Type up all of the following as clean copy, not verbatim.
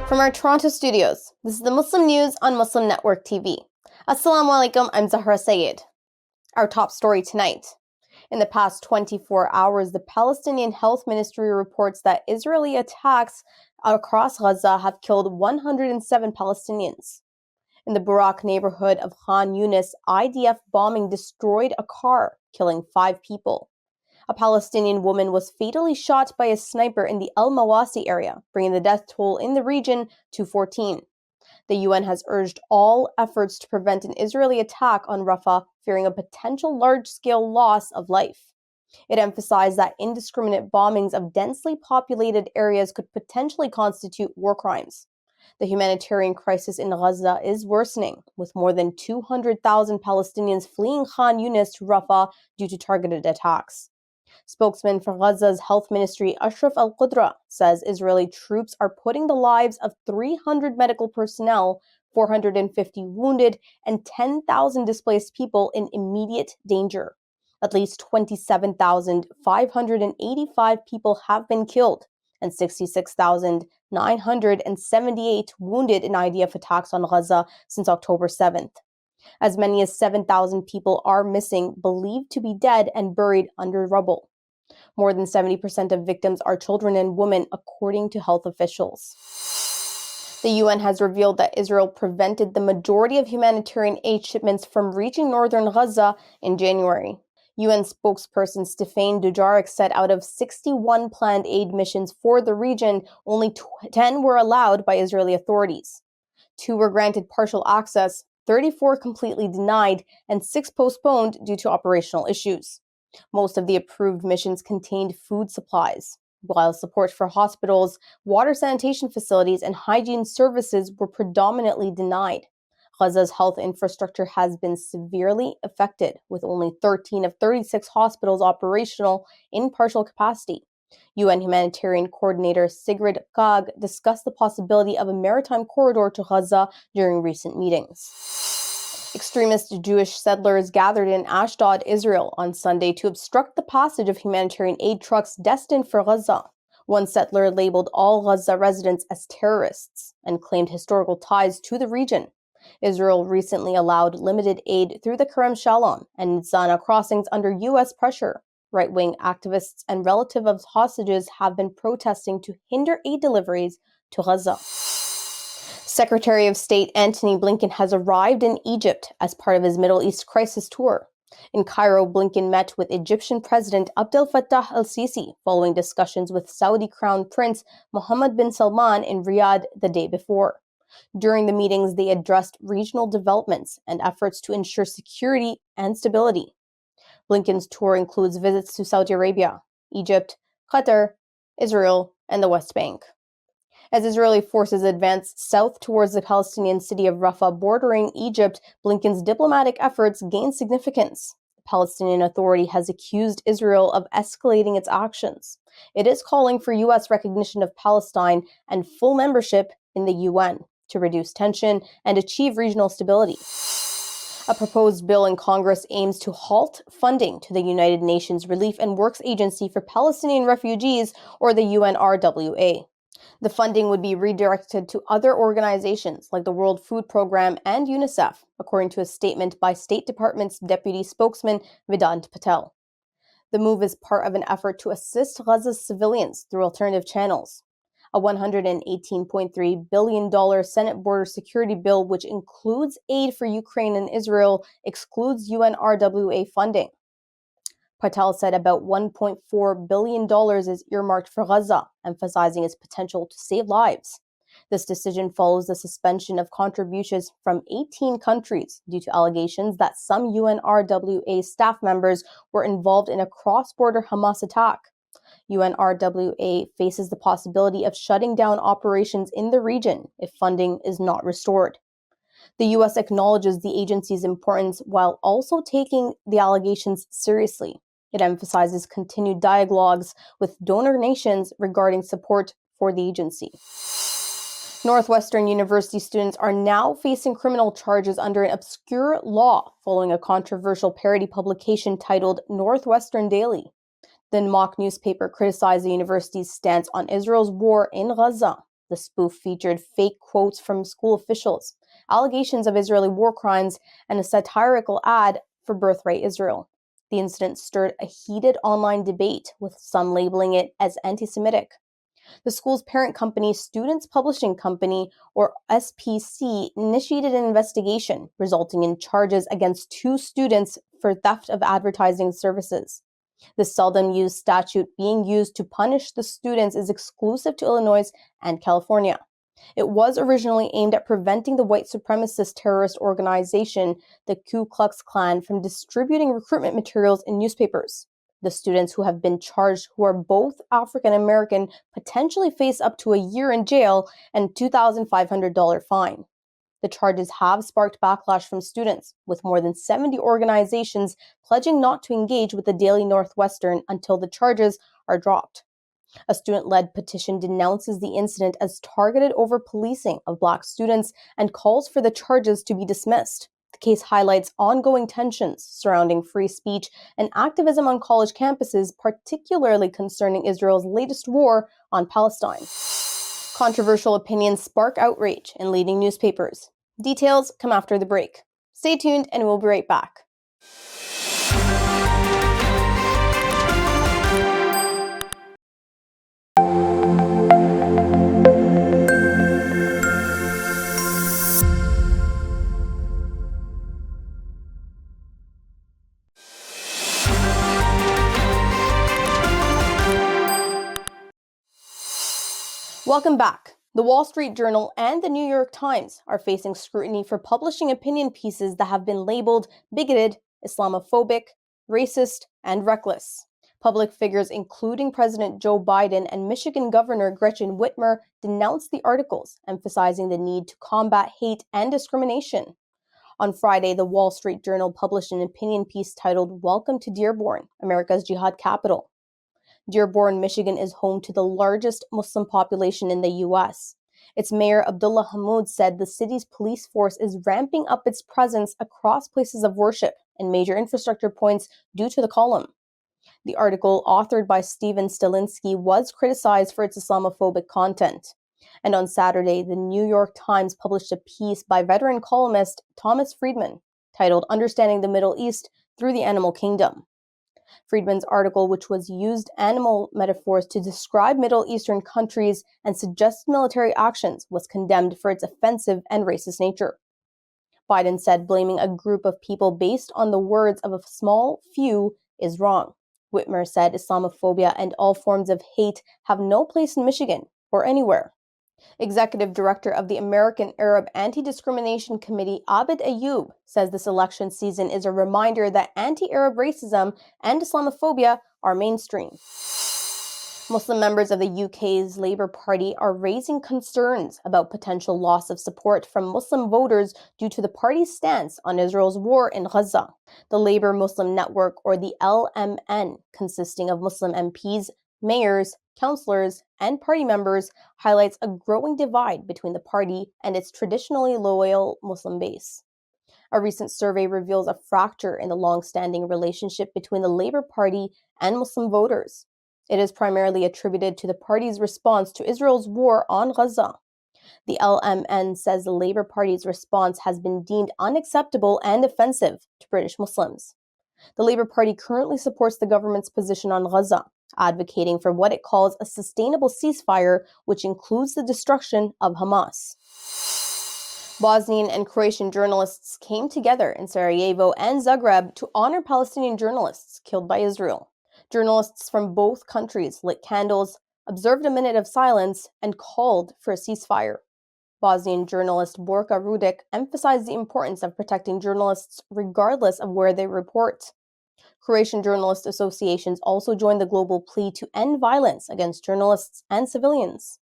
From our Toronto studios, this is the Muslim News on Muslim Network TV. Assalamu alaikum, I'm Zahra Syed. Our top story tonight. In the past 24 hours, the Palestinian Health Ministry reports that Israeli attacks across Gaza have killed 107 Palestinians. In the Burak neighborhood of Khan Yunis, IDF bombing destroyed a car, killing 5 people. A Palestinian woman was fatally shot by a sniper in the El Mawasi area, bringing the death toll in the region to 14. The UN has urged all efforts to prevent an Israeli attack on Rafah, fearing a potential large-scale loss of life. It emphasized that indiscriminate bombings of densely populated areas could potentially constitute war crimes. The humanitarian crisis in Gaza is worsening, with more than 200,000 Palestinians fleeing Khan Yunis to Rafah due to targeted attacks. Spokesman for Gaza's health ministry, Ashraf al-Qudra, says Israeli troops are putting the lives of 300 medical personnel, 450 wounded, and 10,000 displaced people in immediate danger. At least 27,585 people have been killed, and 66,978 wounded in IDF attacks on Gaza since October 7th. As many as 7,000 people are missing, believed to be dead and buried under rubble. More than 70% of victims are children and women, according to health officials. The UN has revealed that Israel prevented the majority of humanitarian aid shipments from reaching northern Gaza in January. UN spokesperson Stéphane Dujarric said out of 61 planned aid missions for the region, only 10 were allowed by Israeli authorities. 2 were granted partial access, 34 completely denied, and 6 postponed due to operational issues. Most of the approved missions contained food supplies, while support for hospitals, water sanitation facilities, and hygiene services were predominantly denied. Gaza's health infrastructure has been severely affected, with only 13 of 36 hospitals operational in partial capacity. UN humanitarian coordinator Sigrid Kaag discussed the possibility of a maritime corridor to Gaza during recent meetings. Extremist Jewish settlers gathered in Ashdod, Israel, on Sunday to obstruct the passage of humanitarian aid trucks destined for Gaza. One settler labeled all Gaza residents as terrorists and claimed historical ties to the region. Israel recently allowed limited aid through the Kerem Shalom and Nitzana crossings under U.S. pressure. Right-wing activists and relatives of hostages have been protesting to hinder aid deliveries to Gaza. Secretary of State Antony Blinken has arrived in Egypt as part of his Middle East crisis tour. In Cairo, Blinken met with Egyptian President Abdel Fattah el-Sisi following discussions with Saudi Crown Prince Mohammed bin Salman in Riyadh the day before. During the meetings, they addressed regional developments and efforts to ensure security and stability. Blinken's tour includes visits to Saudi Arabia, Egypt, Qatar, Israel, and the West Bank. As Israeli forces advance south towards the Palestinian city of Rafah bordering Egypt, Blinken's diplomatic efforts gain significance. The Palestinian Authority has accused Israel of escalating its actions. It is calling for U.S. recognition of Palestine and full membership in the UN to reduce tension and achieve regional stability. A proposed bill in Congress aims to halt funding to the United Nations Relief and Works Agency for Palestinian Refugees, or the UNRWA. The funding would be redirected to other organizations like the World Food Program and UNICEF, according to a statement by State Department's deputy spokesman Vedant Patel. The move is part of an effort to assist Gaza's civilians through alternative channels. A $118.3 billion Senate border security bill, which includes aid for Ukraine and Israel, excludes UNRWA funding. Patel said about $1.4 billion is earmarked for Gaza, emphasizing its potential to save lives. This decision follows the suspension of contributions from 18 countries due to allegations that some UNRWA staff members were involved in a cross-border Hamas attack. UNRWA faces the possibility of shutting down operations in the region if funding is not restored. The U.S. acknowledges the agency's importance while also taking the allegations seriously. It emphasizes continued dialogues with donor nations regarding support for the agency. Northwestern University students are now facing criminal charges under an obscure law following a controversial parody publication titled Northwestern Daily. The mock newspaper criticized the university's stance on Israel's war in Gaza. The spoof featured fake quotes from school officials, allegations of Israeli war crimes, and a satirical ad for Birthright Israel. The incident stirred a heated online debate, with some labeling it as anti-Semitic. The school's parent company, Students Publishing Company, or SPC, initiated an investigation, resulting in charges against 2 students for theft of advertising services. The seldom used statute being used to punish the students is exclusive to Illinois and California. It was originally aimed at preventing the white supremacist terrorist organization, the Ku Klux Klan, from distributing recruitment materials in newspapers. The students who have been charged, who are both African American, potentially face up to a year in jail and $2,500 fine. The charges have sparked backlash from students, with more than 70 organizations pledging not to engage with the Daily Northwestern until the charges are dropped. A student-led petition denounces the incident as targeted over-policing of Black students and calls for the charges to be dismissed. The case highlights ongoing tensions surrounding free speech and activism on college campuses, particularly concerning Israel's latest war on Palestine. Controversial opinions spark outrage in leading newspapers. Details come after the break. Stay tuned and we'll be right back. Welcome back. The Wall Street Journal and the New York Times are facing scrutiny for publishing opinion pieces that have been labeled bigoted, Islamophobic, racist, and reckless. Public figures including President Joe Biden and Michigan Governor Gretchen Whitmer denounced the articles, emphasizing the need to combat hate and discrimination. On Friday, the Wall Street Journal published an opinion piece titled "Welcome to Dearborn, America's Jihad Capital." Dearborn, Michigan is home to the largest Muslim population in the U.S. Its mayor, Abdullah Hammoud, said the city's police force is ramping up its presence across places of worship and major infrastructure points due to the column. The article, authored by Steven Stalinsky, was criticized for its Islamophobic content. And on Saturday, the New York Times published a piece by veteran columnist Thomas Friedman titled "Understanding the Middle East Through the Animal Kingdom." Friedman's article, which was used animal metaphors to describe Middle Eastern countries and suggest military actions, was condemned for its offensive and racist nature. Biden said blaming a group of people based on the words of a small few is wrong. Whitmer said Islamophobia and all forms of hate have no place in Michigan or anywhere. Executive Director of the American Arab Anti-Discrimination Committee, Abid Ayoub, says this election season is a reminder that anti-Arab racism and Islamophobia are mainstream. Muslim members of the UK's Labour Party are raising concerns about potential loss of support from Muslim voters due to the party's stance on Israel's war in Gaza. The Labour Muslim Network, or the LMN, consisting of Muslim MPs, mayors, councillors, and party members, highlights a growing divide between the party and its traditionally loyal Muslim base. A recent survey reveals a fracture in the long-standing relationship between the Labour Party and Muslim voters. It is primarily attributed to the party's response to Israel's war on Gaza. The LMN says the Labour Party's response has been deemed unacceptable and offensive to British Muslims. The Labour Party currently supports the government's position on Gaza, advocating for what it calls a sustainable ceasefire, which includes the destruction of Hamas. Bosnian and Croatian journalists came together in Sarajevo and Zagreb to honor Palestinian journalists killed by Israel. Journalists from both countries lit candles, observed a minute of silence, and called for a ceasefire. Bosnian journalist Borka Rudic emphasized the importance of protecting journalists regardless of where they report. Croatian journalist associations also joined the global plea to end violence against journalists and civilians.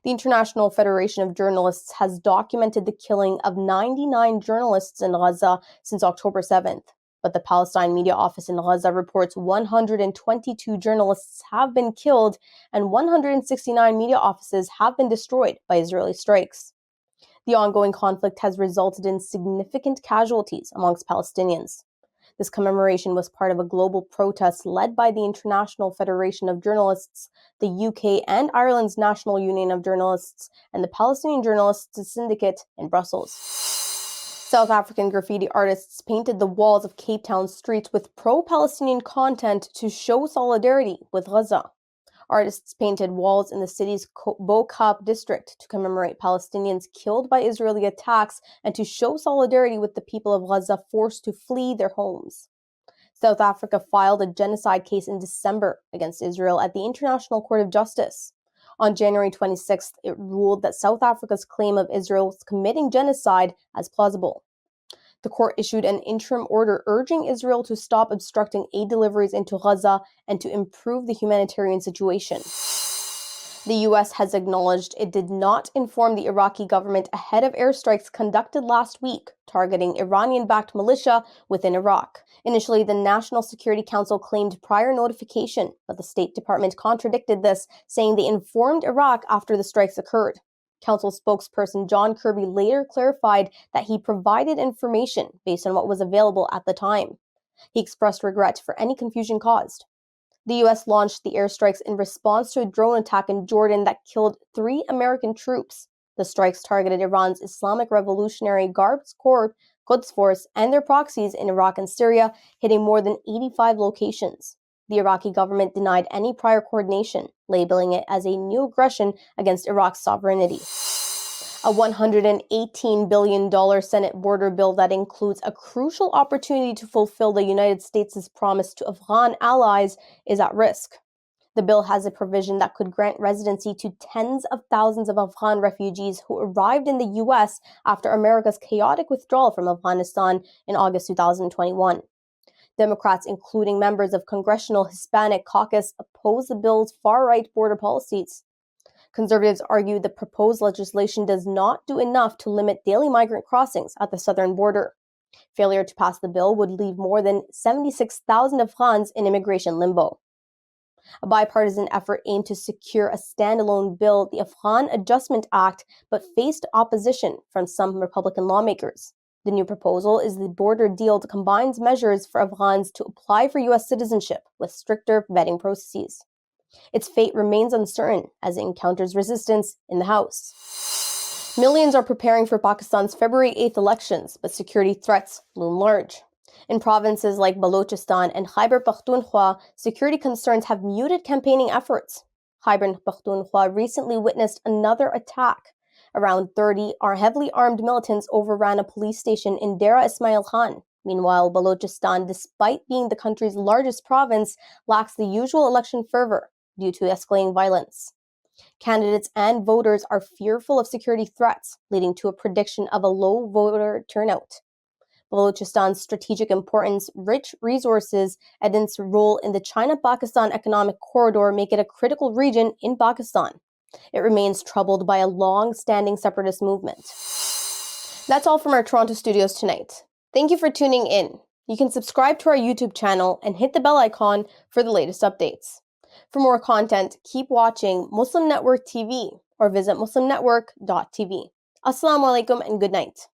The International Federation of Journalists has documented the killing of 99 journalists in Gaza since October 7th. But the Palestine Media Office in Gaza reports 122 journalists have been killed and 169 media offices have been destroyed by Israeli strikes. The ongoing conflict has resulted in significant casualties amongst Palestinians. This commemoration was part of a global protest led by the International Federation of Journalists, the UK and Ireland's National Union of Journalists, and the Palestinian Journalists Syndicate in Brussels. South African graffiti artists painted the walls of Cape Town's streets with pro-Palestinian content to show solidarity with Gaza. Artists painted walls in the city's Bo-Kaap district to commemorate Palestinians killed by Israeli attacks and to show solidarity with the people of Gaza forced to flee their homes. South Africa filed a genocide case in December against Israel at the International Court of Justice. On January 26th, it ruled that South Africa's claim of Israel's committing genocide as plausible. The court issued an interim order urging Israel to stop obstructing aid deliveries into Gaza and to improve the humanitarian situation. The U.S. has acknowledged it did not inform the Iraqi government ahead of airstrikes conducted last week, targeting Iranian-backed militia within Iraq. Initially, the National Security Council claimed prior notification, but the State Department contradicted this, saying they informed Iraq after the strikes occurred. Council spokesperson John Kirby later clarified that he provided information based on what was available at the time. He expressed regret for any confusion caused. The U.S. launched the airstrikes in response to a drone attack in Jordan that killed 3 American troops. The strikes targeted Iran's Islamic Revolutionary Guards Corps, Quds Force, and their proxies in Iraq and Syria, hitting more than 85 locations. The Iraqi government denied any prior coordination, labeling it as a new aggression against Iraq's sovereignty. A $118 billion Senate border bill that includes a crucial opportunity to fulfill the United States' promise to Afghan allies is at risk. The bill has a provision that could grant residency to tens of thousands of Afghan refugees who arrived in the U.S. after America's chaotic withdrawal from Afghanistan in August 2021. Democrats, including members of Congressional Hispanic Caucus, oppose the bill's far-right border policies. Conservatives argue the proposed legislation does not do enough to limit daily migrant crossings at the southern border. Failure to pass the bill would leave more than 76,000 Afghans in immigration limbo. A bipartisan effort aimed to secure a standalone bill, the Afghan Adjustment Act, but faced opposition from some Republican lawmakers. The new proposal is the border deal that combines measures for Afghans to apply for U.S. citizenship with stricter vetting processes. Its fate remains uncertain as it encounters resistance in the House. Millions are preparing for Pakistan's February 8th elections, but security threats loom large. In provinces like Balochistan and Khyber Pakhtunkhwa, security concerns have muted campaigning efforts. Khyber Pakhtunkhwa recently witnessed another attack. Around 30 heavily armed militants overran a police station in Dera Ismail Khan. Meanwhile, Balochistan, despite being the country's largest province, lacks the usual election fervor due to escalating violence. Candidates and voters are fearful of security threats, leading to a prediction of a low voter turnout. Balochistan's strategic importance, rich resources, and its role in the China-Pakistan economic corridor make it a critical region in Pakistan. It remains troubled by a long-standing separatist movement. That's all from our Toronto studios tonight. Thank you for tuning in. You can subscribe to our YouTube channel and hit the bell icon for the latest updates. For more content, keep watching Muslim Network TV or visit muslimnetwork.tv. Assalamu alaikum and good night.